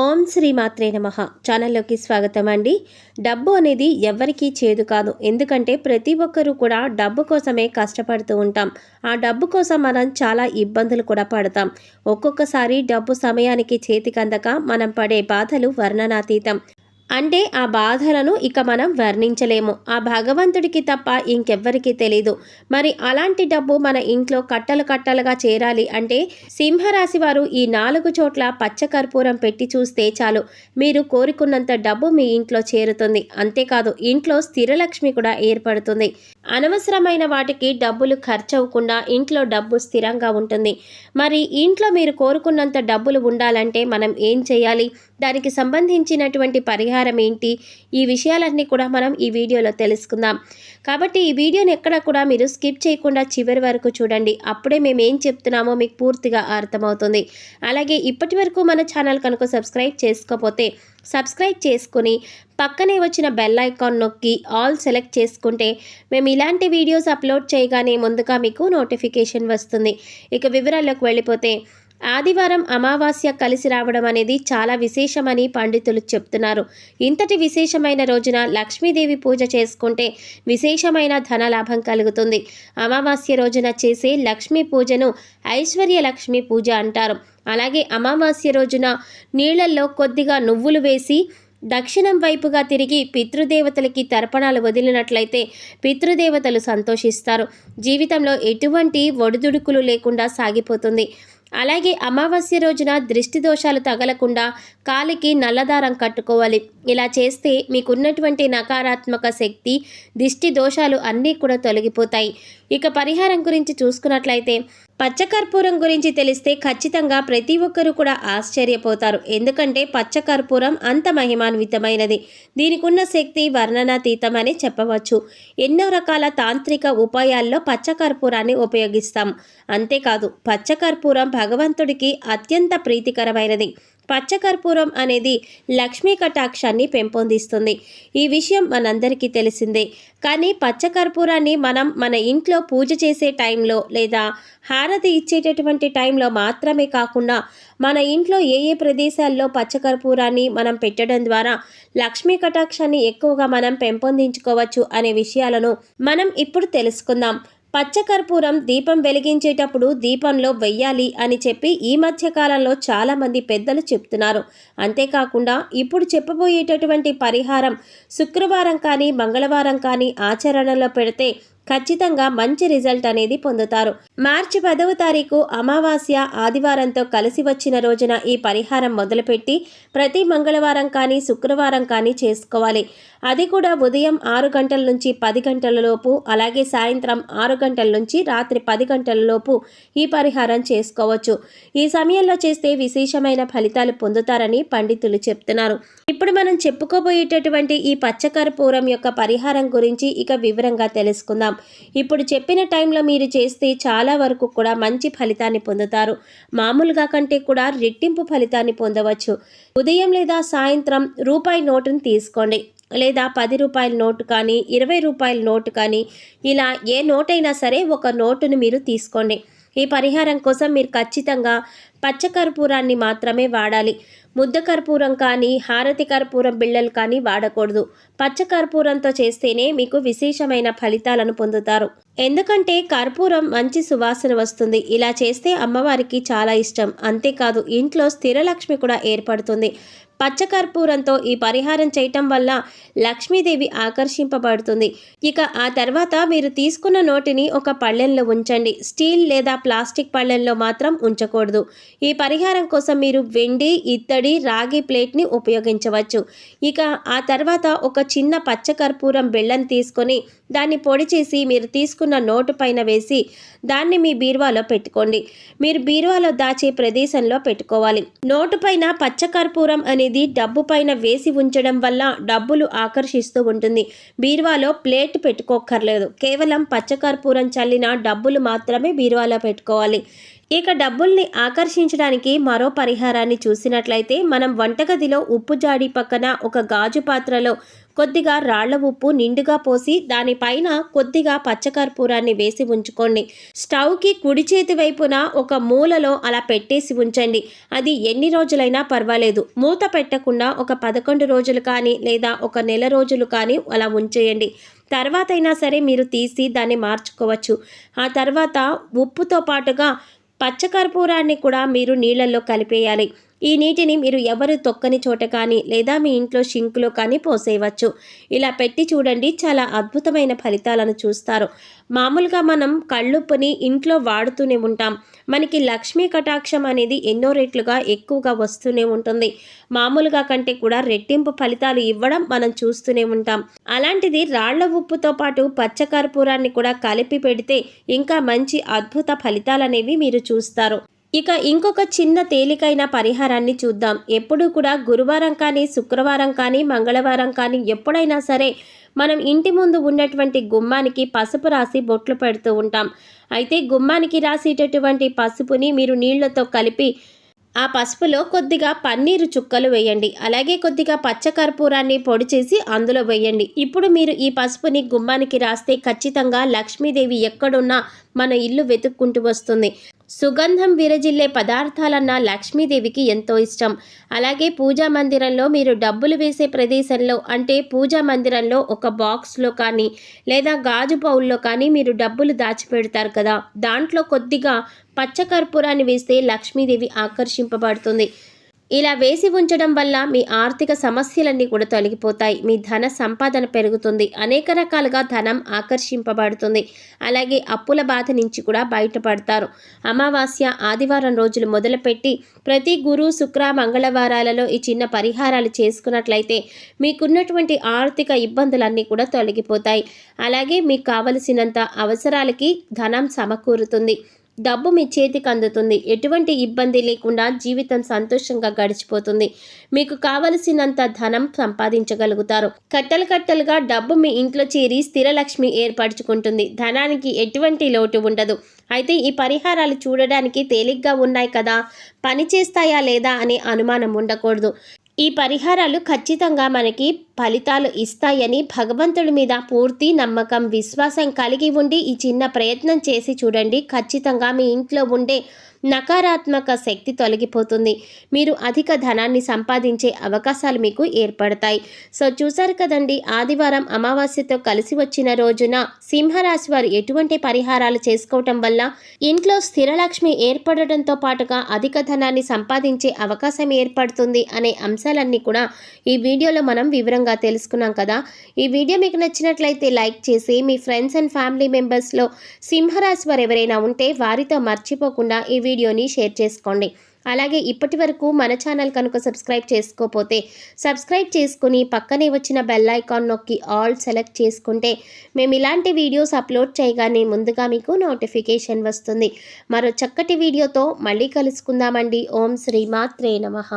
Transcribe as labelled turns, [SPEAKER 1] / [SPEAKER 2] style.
[SPEAKER 1] ఓం శ్రీ మాత్రే నమః. ఛానల్లోకి స్వాగతం అండి. డబ్బు అనేది ఎవ్వరికీ చేదు కాదు. ఎందుకంటే ప్రతి ఒక్కరూ కూడా డబ్బు కోసమే కష్టపడుతూ ఉంటాం. ఆ డబ్బు కోసం మనం చాలా ఇబ్బందులు కూడా పడతాం. ఒక్కొక్కసారి డబ్బు సమయానికి చేతికి అందక మనం పడే బాధలు వర్ణనాతీతం. అంటే ఆ బాధలను ఇక మనం వర్ణించలేము. ఆ భగవంతుడికి తప్ప ఇంకెవ్వరికీ తెలీదు. మరి అలాంటి డబ్బు మన ఇంట్లో కట్టలు కట్టలుగా చేరాలి అంటే సింహరాశి వారు ఈ 4 చోట్ల పచ్చకర్పూరం పెట్టి చూస్తే చాలు, మీరు కోరుకున్నంత డబ్బు మీ ఇంట్లో చేరుతుంది. అంతేకాదు, ఇంట్లో స్థిరలక్ష్మి కూడా ఏర్పడుతుంది. అనవసరమైన వాటికి డబ్బులు ఖర్చవకుండా ఇంట్లో డబ్బు స్థిరంగా ఉంటుంది. మరి ఇంట్లో మీరు కోరుకున్నంత డబ్బులు ఉండాలంటే మనం ఏం చేయాలి, దానికి సంబంధించినటువంటి పరిహారం ఏంటి, ఈ విషయాలన్నీ కూడా మనం ఈ వీడియోలో తెలుసుకుందాం. కాబట్టి ఈ వీడియోని ఎక్కడ కూడా మీరు స్కిప్ చేయకుండా చివరి వరకు చూడండి. అప్పుడే మేము ఏం చెప్తున్నామో మీకు పూర్తిగా అర్థమవుతుంది. అలాగే ఇప్పటి వరకు మన ఛానల్ కనుక సబ్స్క్రైబ్ చేసుకోకపోతే సబ్స్క్రైబ్ చేసుకుని పక్కనే వచ్చిన బెల్ ఐకాన్ నొక్కి ఆల్ సెలెక్ట్ చేసుకుంటే మేము ఇలాంటి వీడియోస్ అప్లోడ్ చేయగానే ముందుగా మీకు నోటిఫికేషన్ వస్తుంది. ఇక వివరాల్లోకి వెళ్ళిపోతే, ఆదివారం అమావాస్య కలిసి రావడం అనేది చాలా విశేషమని పండితులు చెప్తున్నారు. ఇంతటి విశేషమైన రోజున లక్ష్మీదేవి పూజ చేసుకుంటే విశేషమైన ధనలాభం కలుగుతుంది. అమావాస్య రోజున చేసే లక్ష్మీ పూజను ఐశ్వర్య లక్ష్మీ పూజ అంటారు. అలాగే అమావాస్య రోజున నీళ్లలో కొద్దిగా నువ్వులు వేసి దక్షిణం వైపుగా తిరిగి పితృదేవతలకి తర్పణాలు వదిలినట్లయితే పితృదేవతలు సంతోషిస్తారు. జీవితంలో ఎటువంటి ఒడిదుడుకులు లేకుండా సాగిపోతుంది. అలాగే అమావాస్య రోజున దృష్టి దోషాలు తగలకుండా కాలికి నల్లదారం కట్టుకోవాలి. ఇలా చేస్తే మీకున్నటువంటి నకారాత్మక శక్తి, దిష్టి దోషాలు అన్నీ కూడా తొలగిపోతాయి. ఇక పరిహారం గురించి చూసుకున్నట్లయితే, పచ్చకర్పూరం గురించి తెలిస్తే ఖచ్చితంగా ప్రతి ఒక్కరూ కూడా ఆశ్చర్యపోతారు. ఎందుకంటే పచ్చకర్పూరం అంత మహిమాన్వితమైనది. దీనికి ఉన్న శక్తి వర్ణనాతీతమని చెప్పవచ్చు. ఎన్నో రకాల తాంత్రిక ఉపాయాల్లో పచ్చకర్పూరాన్ని ఉపయోగిస్తాం. అంతేకాదు, పచ్చకర్పూరం భగవంతుడికి అత్యంత ప్రీతికరమైనది. పచ్చకర్పూరం అనేది లక్ష్మీ కటాక్షాన్ని పెంపొందిస్తుంది. ఈ విషయం మనందరికీ తెలిసిందే. కానీ పచ్చకర్పూరాన్ని మనం మన ఇంట్లో పూజ చేసే టైంలో లేదా హారతి ఇచ్చేటటువంటి టైంలో మాత్రమే కాకుండా మన ఇంట్లో ఏ ఏ ప్రదేశాల్లో పచ్చకర్పూరాన్ని మనం పెట్టడం ద్వారా లక్ష్మీ కటాక్షాన్ని ఎక్కువగా మనం పెంపొందించుకోవచ్చు అనే విషయాలను మనం ఇప్పుడు తెలుసుకుందాం. పచ్చకర్పూరం దీపం వెలిగించేటప్పుడు దీపంలో వెయ్యాలి అని చెప్పి ఈ మధ్య కాలంలో చాలామంది పెద్దలు చెప్తున్నారు. అంతేకాకుండా ఇప్పుడు చెప్పబోయేటటువంటి పరిహారం శుక్రవారం కానీ మంగళవారం కానీ ఆచరణలో పెడితే ఖచ్చితంగా మంచి రిజల్ట్ అనేది పొందుతారు. మార్చి 10వ తారీఖు అమావాస్య ఆదివారంతో కలిసి వచ్చిన రోజున ఈ పరిహారం మొదలుపెట్టి ప్రతి మంగళవారం కానీ శుక్రవారం కానీ చేసుకోవాలి. అది కూడా ఉదయం 6 గంటల నుంచి 10 గంటల లోపు, అలాగే సాయంత్రం 6 గంటల నుంచి రాత్రి 10 గంటల లోపు ఈ పరిహారం చేసుకోవచ్చు. ఈ సమయంలో చేస్తే విశేషమైన ఫలితాలు పొందుతారని పండితులు చెప్తున్నారు. ఇప్పుడు మనం చెప్పుకోబోయేటటువంటి ఈ పచ్చకర్పూరం యొక్క పరిహారం గురించి ఇక వివరంగా తెలుసుకుందాం. ఇప్పుడు చెప్పిన టైంలో మీరు చేస్తే చాలా వరకు కూడా మంచి ఫలితాన్ని పొందుతారు. మామూలుగా కంటే కూడా రెట్టింపు ఫలితాన్ని పొందవచ్చు. ఉదయం లేదా సాయంత్రం రూపాయి నోటును తీసుకోండి, లేదా 10 రూపాయల నోటు కానీ 20 రూపాయల నోటు కానీ, ఇలా ఏ నోటైనా సరే ఒక నోటును మీరు తీసుకోండి. ఈ పరిహారం కోసం మీరు ఖచ్చితంగా పచ్చకర్పూరాన్ని మాత్రమే వాడాలి. ముద్ద కర్పూరం కానీ హారతి కర్పూరం బిళ్ళలు కానీ వాడకూడదు. పచ్చకర్పూరంతో చేస్తేనే మీకు విశేషమైన ఫలితాలను పొందుతారు. ఎందుకంటే కర్పూరం మంచి సువాసన వస్తుంది. ఇలా చేస్తే అమ్మవారికి చాలా ఇష్టం. అంతేకాదు, ఇంట్లో స్థిరలక్ష్మి కూడా ఏర్పడుతుంది. పచ్చకర్పూరంతో ఈ పరిహారం చేయటం వల్ల లక్ష్మీదేవి ఆకర్షింపబడుతుంది. ఇక ఆ తర్వాత మీరు తీసుకున్న నోటిని ఒక పళ్ళెంలో ఉంచండి. స్టీల్ లేదా ప్లాస్టిక్ పళ్ళెంలో మాత్రం ఉంచకూడదు. ఈ పరిహారం కోసం మీరు వెండి, ఇత్తడి, రాగి ప్లేట్ని ఉపయోగించవచ్చు. ఇక ఆ తర్వాత ఒక చిన్న పచ్చకర్పూరం బిళ్ళను తీసుకొని దాన్ని పొడి చేసి మీరు తీసుకున్న నోటు పైన వేసి దాన్ని మీ బీరువాలో పెట్టుకోండి. మీరు బీరువాలో దాచే ప్రదేశంలో పెట్టుకోవాలి. నోటు పైన పచ్చకర్పూరం అనేది డబ్బు పైన వేసి ఉంచడం వల్ల డబ్బులు ఆకర్షిస్తూ ఉంటుంది. బీరువాలో ప్లేట్ పెట్టుకోక్కర్లేదు. కేవలం పచ్చకర్పూరం చల్లిన డబ్బులు మాత్రమే బీరువాలో పెట్టుకోవాలి. ఇక డబ్బుల్ని ఆకర్షించడానికి మరో పరిహారాన్ని చూసినట్లయితే మనం వంటగదిలో ఉప్పు జాడి పక్కన ఒక గాజు పాత్రలో కొద్దిగా రాళ్ల ఉప్పు నిండుగా పోసి దానిపైన కొద్దిగా పచ్చకర్పూరాన్ని వేసి ఉంచుకోండి. స్టవ్కి కుడి చేతి వైపున ఒక మూలలో అలా పెట్టేసి ఉంచండి. అది ఎన్ని రోజులైనా పర్వాలేదు. మూత పెట్టకుండా ఒక 11 రోజులు కానీ లేదా ఒక నెల రోజులు కానీ అలా ఉంచేయండి. తర్వాత అయినా సరే మీరు తీసి దాన్ని మార్చుకోవచ్చు. ఆ తర్వాత ఉప్పుతో పాటుగా పచ్చకర్పూరాన్ని కూడా మీరు నీళ్ళల్లో కలిపేయాలి. ఈ నీటిని మీరు ఎవరు తొక్కని చోట కానీ లేదా మీ ఇంట్లో షింకులో కానీ పోసేయవచ్చు. ఇలా పెట్టి చూడండి, చాలా అద్భుతమైన ఫలితాలను చూస్తారు. మామూలుగా మనం కళ్ళుప్పుని ఇంట్లో వాడుతూనే ఉంటాం. మనకి లక్ష్మీ కటాక్షం అనేది ఎన్నో రెట్లుగా ఎక్కువగా వస్తూనే ఉంటుంది. మామూలుగా కంటే కూడా రెట్టింపు ఫలితాలు ఇవ్వడం మనం చూస్తూనే ఉంటాం. అలాంటిది రాళ్ల ఉప్పుతో పాటు పచ్చకర్పూరాన్ని కూడా కలిపి పెడితే ఇంకా మంచి అద్భుత ఫలితాలనేవి మీరు చూస్తారు. ఇక ఇంకొక చిన్న తేలికైన పరిహారాన్ని చూద్దాం. ఎప్పుడూ కూడా గురువారం కానీ శుక్రవారం కానీ మంగళవారం కానీ ఎప్పుడైనా సరే మనం ఇంటి ముందు ఉన్నటువంటి గుమ్మానికి పసుపు రాసి బొట్లు పెడుతూ ఉంటాం. అయితే గుమ్మానికి రాసేటటువంటి పసుపుని మీరు నీళ్లతో కలిపి ఆ పసుపులో కొద్దిగా పన్నీరు చుక్కలు వేయండి. అలాగే కొద్దిగా పచ్చకర్పూరాన్ని పొడి చేసి అందులో వేయండి. ఇప్పుడు మీరు ఈ పసుపుని గుమ్మానికి రాస్తే ఖచ్చితంగా లక్ష్మీదేవి ఎక్కడున్నా మన ఇల్లు వెతుక్కుంటూ వస్తుంది. సుగంధం విరజిల్లే పదార్థాలన్న లక్ష్మీదేవికి ఎంతో ఇష్టం. అలాగే పూజా మందిరంలో మీరు డబ్బులు వేసే ప్రదేశంలో అంటే పూజా మందిరంలో ఒక బాక్స్లో కానీ లేదా గాజు బౌల్లో కానీ మీరు డబ్బులు దాచిపెడతారు కదా, దాంట్లో కొద్దిగా పచ్చకర్పూరాన్ని వేస్తే లక్ష్మీదేవి ఆకర్షింపబడుతుంది. ఇలా వేసి ఉంచడం వల్ల మీ ఆర్థిక సమస్యలన్నీ కూడా తొలగిపోతాయి. మీ ధన సంపాదన పెరుగుతుంది. అనేక రకాలుగా ధనం ఆకర్షింపబడుతుంది. అలాగే అప్పుల బాధ నుంచి కూడా బయటపడతారు. అమావాస్య ఆదివారం రోజులు మొదలుపెట్టి ప్రతి గురు శుక్ర మంగళవారాలలో ఈ చిన్న పరిహారాలు చేసుకున్నట్లయితే మీకున్నటువంటి ఆర్థిక ఇబ్బందులన్నీ కూడా తొలగిపోతాయి. అలాగే మీకు కావలసినంత అవసరాలకి ధనం సమకూరుతుంది. డబ్బు మీ చేతికి అందుతుంది. ఎటువంటి ఇబ్బంది లేకుండా జీవితం సంతోషంగా గడిచిపోతుంది. మీకు కావలసినంత ధనం సంపాదించగలుగుతారు. కట్టలుగా డబ్బు మీ ఇంట్లో చేరి స్థిరలక్ష్మి ఏర్పరచుకుంటుంది. ధనానికి ఎటువంటి లోటు ఉండదు. అయితే ఈ పరిహారాలు చూడడానికి తేలిగ్గా ఉన్నాయి కదా, పని చేస్తాయా లేదా అనే అనుమానం ఉండకూడదు. ఈ పరిహారాలు ఖచ్చితంగా మనకి ఫలితాలు ఇస్తాయని భగవంతుడి మీద పూర్తి నమ్మకం, విశ్వాసం కలిగి ఉండి ఈ చిన్న ప్రయత్నం చేసి చూడండి. ఖచ్చితంగా మీ ఇంట్లో ఉండే నకారాత్మక శక్తి తొలగిపోతుంది. మీరు అధిక ధనాన్ని సంపాదించే అవకాశాలు మీకు ఏర్పడతాయి. సో చూసారు కదండి, ఆదివారం అమావాస్యతో కలిసి వచ్చిన రోజున సింహరాశి వారు ఎటువంటి పరిహారాలు చేసుకోవటం వల్ల ఇంట్లో స్థిరలక్ష్మి ఏర్పడటంతో పాటుగా అధిక ధనాన్ని సంపాదించే అవకాశం ఏర్పడుతుంది అనే అంశాలన్నీ కూడా ఈ వీడియోలో మనం వివరంగా తెలుసుకున్నాం కదా. ఈ వీడియో మీకు నచ్చినట్లయితే లైక్ చేసి మీ ఫ్రెండ్స్ అండ్ ఫ్యామిలీ మెంబర్స్లో సింహరాశి వారు ఎవరైనా ఉంటే వారితో మర్చిపోకుండా ఈ వీడియోని షేర్ చేసుకోండి. అలాగే ఇప్పటి వరకు మన ఛానల్ కనుక సబ్స్క్రైబ్ చేసుకోకపోతే సబ్స్క్రైబ్ చేసుకుని పక్కనే వచ్చిన బెల్ ఐకాన్ నొక్కి ఆల్ సెలెక్ట్ చేసుకుంటే మేము ఇలాంటి వీడియోస్ అప్లోడ్ చేయగానే ముందుగా మీకు నోటిఫికేషన్ వస్తుంది. మరో చక్కటి వీడియోతో మళ్ళీ కలుసుకుందామండి. ఓం శ్రీ మాత్రే నమః.